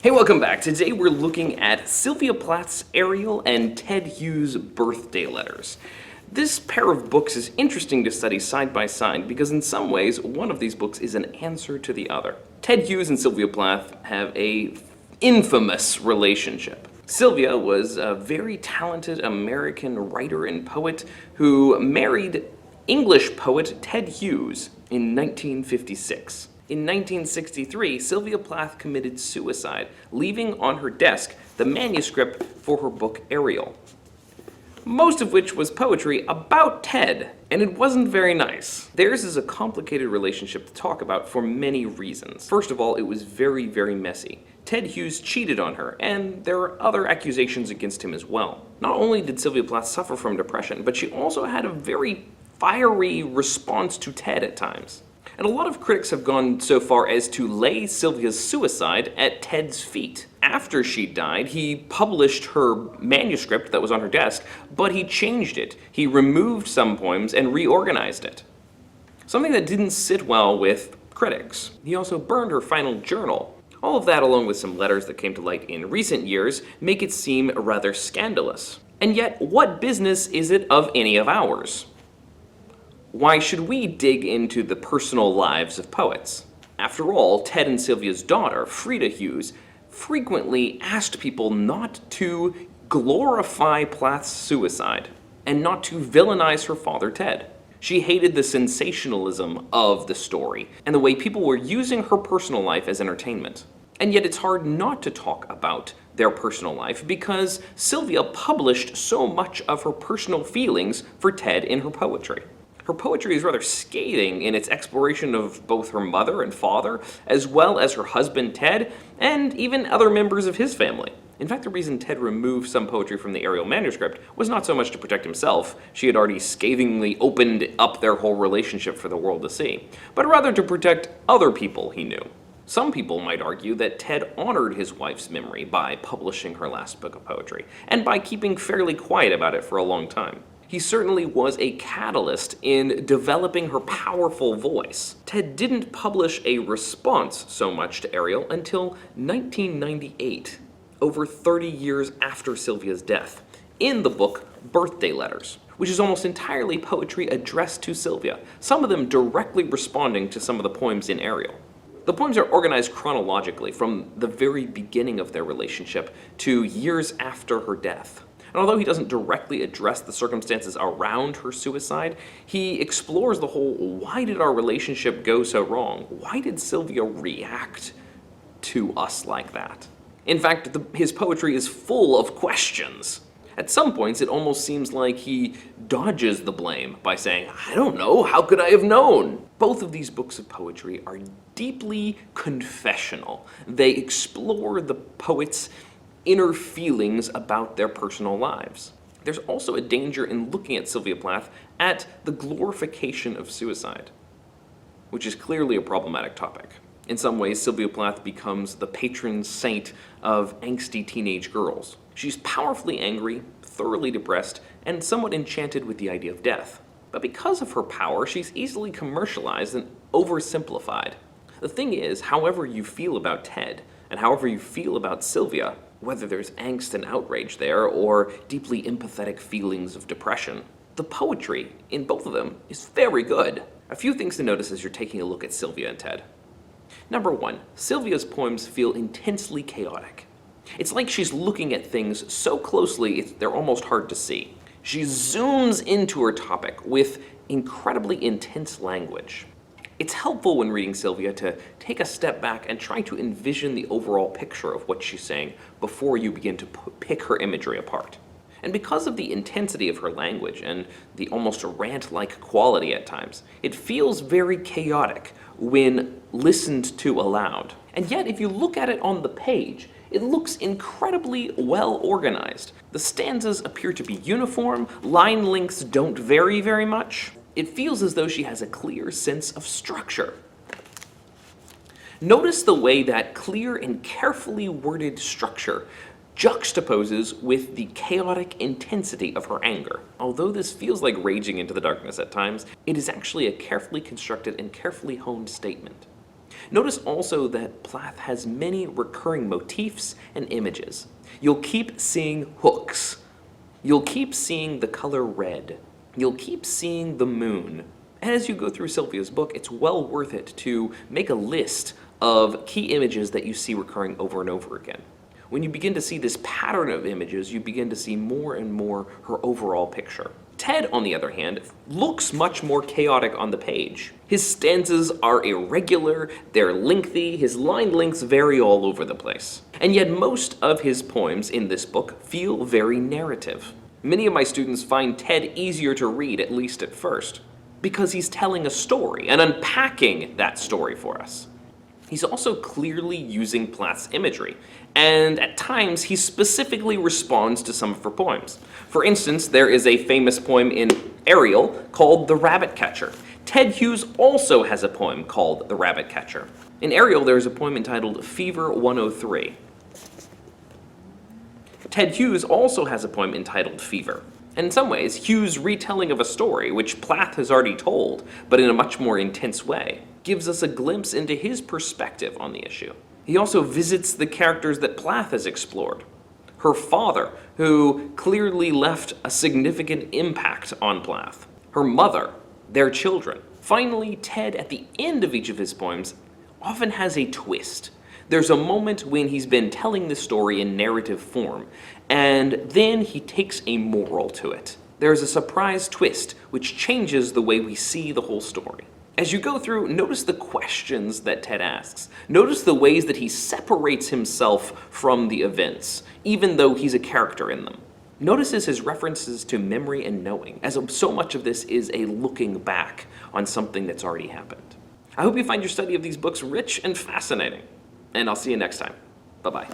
Hey, welcome back. Today we're looking at Sylvia Plath's Ariel and Ted Hughes' birthday letters. This pair of books is interesting to study side by side because in some ways one of these books is an answer to the other. Ted Hughes and Sylvia Plath have a infamous relationship. Sylvia was a very talented American writer and poet who married English poet Ted Hughes in 1956. In 1963, Sylvia Plath committed suicide, leaving on her desk the manuscript for her book Ariel, most of which was poetry about Ted, and it wasn't very nice. Theirs is a complicated relationship to talk about for many reasons. First of all, it was very, very messy. Ted Hughes cheated on her, and there are other accusations against him as well. Not only did Sylvia Plath suffer from depression, but she also had a very fiery response to Ted at times. And a lot of critics have gone so far as to lay Sylvia's suicide at Ted's feet. After she died, he published her manuscript that was on her desk, but he changed it. He removed some poems and reorganized it. Something that didn't sit well with critics. He also burned her final journal. All of that, along with some letters that came to light in recent years, make it seem rather scandalous. And yet, what business is it of any of ours? Why should we dig into the personal lives of poets? After all, Ted and Sylvia's daughter, Frida Hughes, frequently asked people not to glorify Plath's suicide and not to villainize her father, Ted. She hated the sensationalism of the story and the way people were using her personal life as entertainment. And yet it's hard not to talk about their personal life because Sylvia published so much of her personal feelings for Ted in her poetry. Her poetry is rather scathing in its exploration of both her mother and father, as well as her husband Ted, and even other members of his family. In fact, the reason Ted removed some poetry from the Ariel manuscript was not so much to protect himself, she had already scathingly opened up their whole relationship for the world to see, but rather to protect other people he knew. Some people might argue that Ted honored his wife's memory by publishing her last book of poetry, and by keeping fairly quiet about it for a long time. He certainly was a catalyst in developing her powerful voice. Ted didn't publish a response so much to Ariel until 1998, over 30 years after Sylvia's death, in the book Birthday Letters, which is almost entirely poetry addressed to Sylvia, some of them directly responding to some of the poems in Ariel. The poems are organized chronologically from the very beginning of their relationship to years after her death. And although he doesn't directly address the circumstances around her suicide, he explores the whole, why did our relationship go so wrong? Why did Sylvia react to us like that? In fact, his poetry is full of questions. At some points, it almost seems like he dodges the blame by saying, I don't know, how could I have known? Both of these books of poetry are deeply confessional. They explore the poet's inner feelings about their personal lives. There's also a danger in looking at Sylvia Plath at the glorification of suicide, which is clearly a problematic topic. In some ways, Sylvia Plath becomes the patron saint of angsty teenage girls. She's powerfully angry, thoroughly depressed, and somewhat enchanted with the idea of death. But because of her power, she's easily commercialized and oversimplified. The thing is, however you feel about Ted, and however you feel about Sylvia, whether there's angst and outrage there, or deeply empathetic feelings of depression, the poetry in both of them is very good. A few things to notice as you're taking a look at Sylvia and Ted. Number one, Sylvia's poems feel intensely chaotic. It's like she's looking at things so closely they're almost hard to see. She zooms into her topic with incredibly intense language. It's helpful when reading Sylvia to take a step back and try to envision the overall picture of what she's saying before you begin to pick her imagery apart. And because of the intensity of her language and the almost rant-like quality at times, it feels very chaotic when listened to aloud. And yet, if you look at it on the page, it looks incredibly well organized. The stanzas appear to be uniform, line lengths don't vary very much. It feels as though she has a clear sense of structure. Notice the way that clear and carefully worded structure juxtaposes with the chaotic intensity of her anger. Although this feels like raging into the darkness at times, it is actually a carefully constructed and carefully honed statement. Notice also that Plath has many recurring motifs and images. You'll keep seeing hooks. You'll keep seeing the color red. You'll keep seeing the moon. And as you go through Sylvia's book, it's well worth it to make a list of key images that you see recurring over and over again. When you begin to see this pattern of images, you begin to see more and more her overall picture. Ted, on the other hand, looks much more chaotic on the page. His stanzas are irregular, they're lengthy, his line lengths vary all over the place. And yet most of his poems in this book feel very narrative. Many of my students find Ted easier to read, at least at first, because he's telling a story and unpacking that story for us. He's also clearly using Plath's imagery, and at times he specifically responds to some of her poems. For instance, there is a famous poem in Ariel called The Rabbit Catcher. Ted Hughes also has a poem called The Rabbit Catcher. In Ariel, there is a poem entitled Fever 103. Ted Hughes also has a poem entitled Fever. And in some ways, Hughes' retelling of a story, which Plath has already told, but in a much more intense way, gives us a glimpse into his perspective on the issue. He also visits the characters that Plath has explored. Her father, who clearly left a significant impact on Plath. Her mother, their children. Finally, Ted, at the end of each of his poems, often has a twist. There's a moment when he's been telling the story in narrative form, and then he takes a moral to it. There's a surprise twist which changes the way we see the whole story. As you go through, notice the questions that Ted asks. Notice the ways that he separates himself from the events, even though he's a character in them. Notice his references to memory and knowing, as so much of this is a looking back on something that's already happened. I hope you find your study of these books rich and fascinating, and I'll see you next time. Bye-bye.